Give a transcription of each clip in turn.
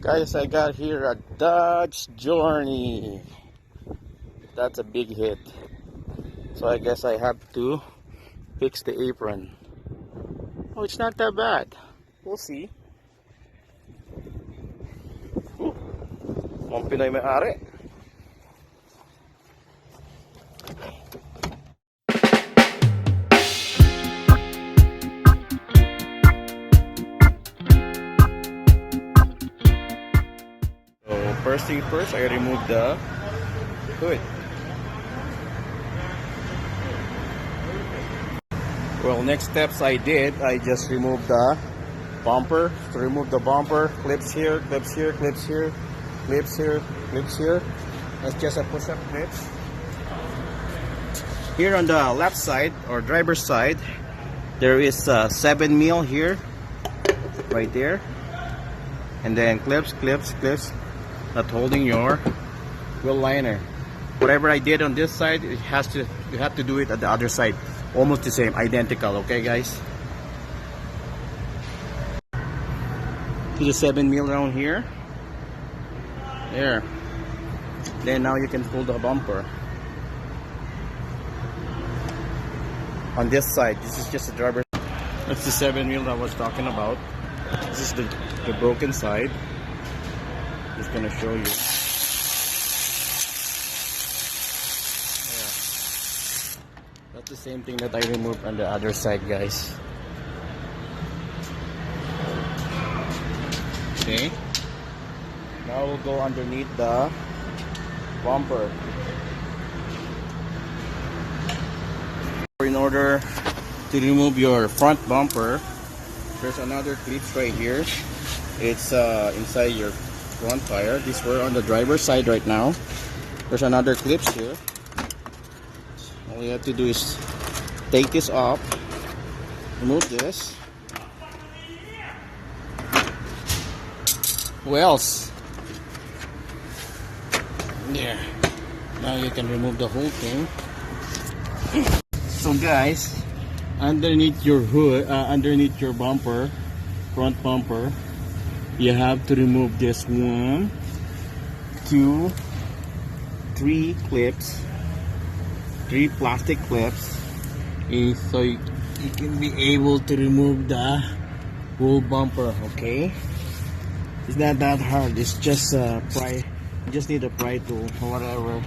Guys, I got here a Dodge Journey. That's a big hit. So I guess I have to fix the apron. Oh, it's not that bad. We'll see. Mga Pinoy may-ari. So first thing first, I remove the hood. Well, next steps I just removed the bumper. To remove the bumper, clips here, clips here, clips here, clips here, clips here. That's just a push-up clips. Here on the left side or driver's side, there is 7 mil here, right there, and then clips, clips, clips, not holding your wheel liner. Whatever I did on this side, you have to do it at the other side. Almost the same, identical, okay guys? To the 7 mil around here. There. Then now you can pull the bumper. On this side, this is just a driver. That's the 7 mil that I was talking about. This is the broken side. Just gonna show you. That's the same thing that I removed on the other side, guys. Okay. Now we'll go underneath the bumper. In order to remove your front bumper, there's another clip right here. It's inside your front tire. These were on the driver's side right now. There's another clip here. All you have to do is take this off, remove this. Who else? There. Now you can remove the whole thing. So guys, underneath your hood, underneath your bumper, front bumper, you have to remove this 1, 2, 3 clips. 3 plastic clips, so you can be able to remove the whole bumper. Okay, it's not that hard. It's just pry. You just need a pry tool or whatever.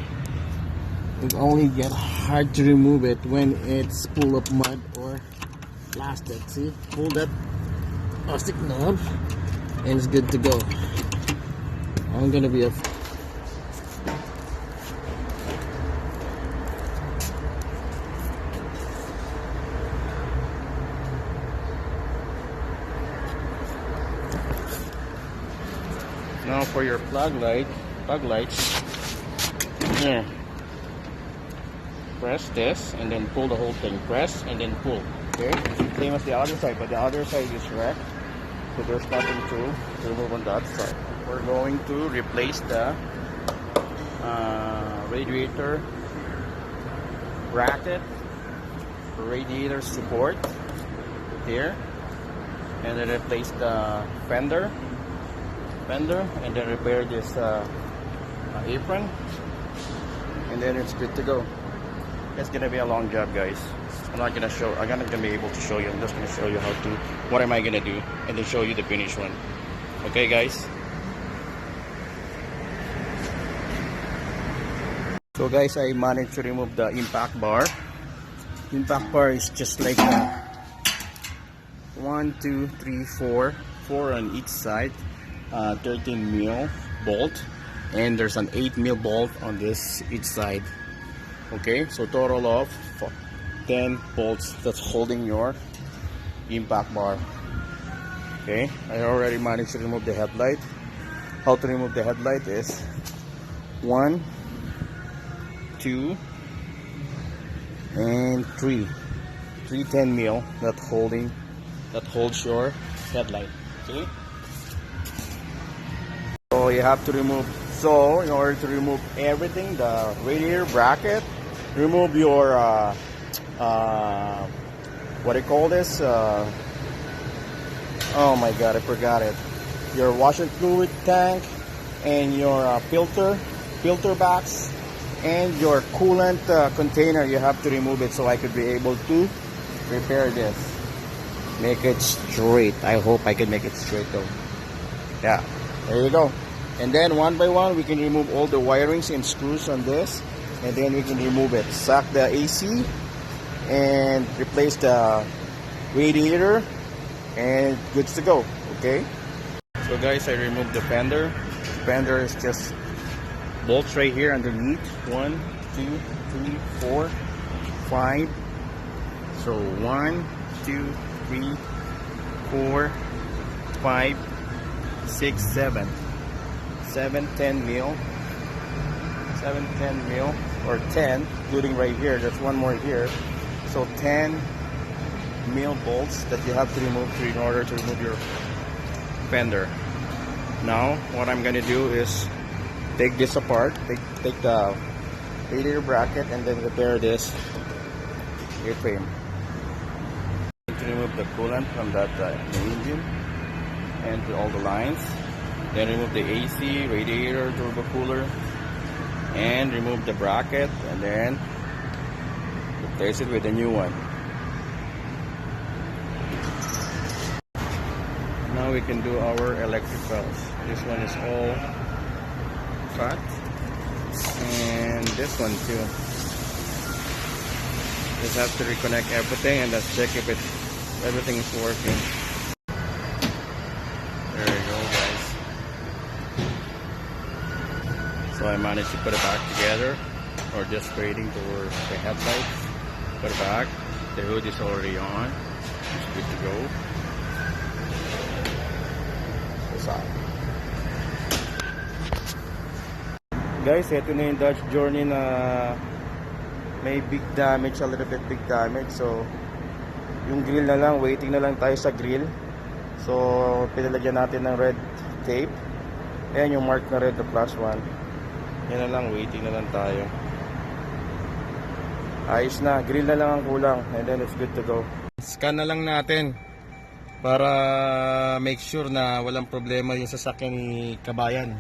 It only get hard to remove it when it's full of mud or plastic. See, pull that plastic knob, and it's good to go. I'm gonna be a Now for your plug lights, here, press this and then pull the whole thing. Press and then pull. Okay, same as the other side, but the other side is wrecked, so there's nothing to remove on that side. We're going to replace the radiator bracket, radiator support here, and then replace the fender, and then repair this apron, and then it's good to go. It's gonna be a long job, guys. I'm not gonna be able to show you. I'm just gonna show you what am I gonna do, and then show you the finished one. Okay guys, so guys, I managed to remove the impact bar. Impact bar is just like 1, 2, 3, 4 on each side. 13 mil bolt, and there's an 8 mil bolt on this each side. Okay, so total of 10 bolts that's holding your impact bar. Okay, I already managed to remove the headlight. How to remove the headlight is 1, 2, and 3 10 mil that holds your headlight. Okay, so you have to remove. So in order to remove everything, the radiator bracket, remove your what do you call this? Oh my god, I forgot it. your washer fluid tank, and your filter box, and your coolant container. You have to remove it so I could be able to repair this, make it straight. I hope I can make it straight though. Yeah, there you go. And then one by one we can remove all the wirings and screws on this, and then we can remove it, suck the AC and replace the radiator, and good to go. Okay, so guys, I removed the fender. Fender is just bolts right here underneath. 1, 2, 3, 4, 5. So 1, 2, 3, 4, 5, 6, 7. 7, 10 mil. 7, 10 mil, or 10, including right here. There's one more here. So 10 mil bolts that you have to remove in order to remove your fender. Now what I'm gonna do is take this apart, take the radiator bracket, and then repair this airframe. To remove the coolant from that engine and all the lines, then remove the AC, radiator, turbo cooler, and remove the bracket, and then replace it with a new one. Now we can do our electricals. This one is all cut, and this one too. Just have to reconnect everything and let's check if everything is working. There you go, guys. So I managed to put it back together, or just fading towards the headlights. Put it back. The hood is already on. It's good to go. Guys, ito na yung Dodge Journey na may big damage, a little bit big damage. So yung grill na lang, waiting na lang tayo sa grill. So pinalagyan natin ng red tape. Ayan yung mark na red, the plus one. Yan na lang, waiting na lang tayo. Ayos na, grill na lang ang kulang, and then it's good to go. Scan na lang natin para make sure na walang problema yung sasakyan ni Kabayan.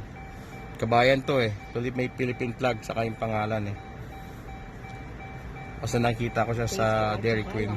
Kabayan to eh, may Philippine flag saka yung pangalan eh. Kasi nakita ko siya sa Dairy Queen.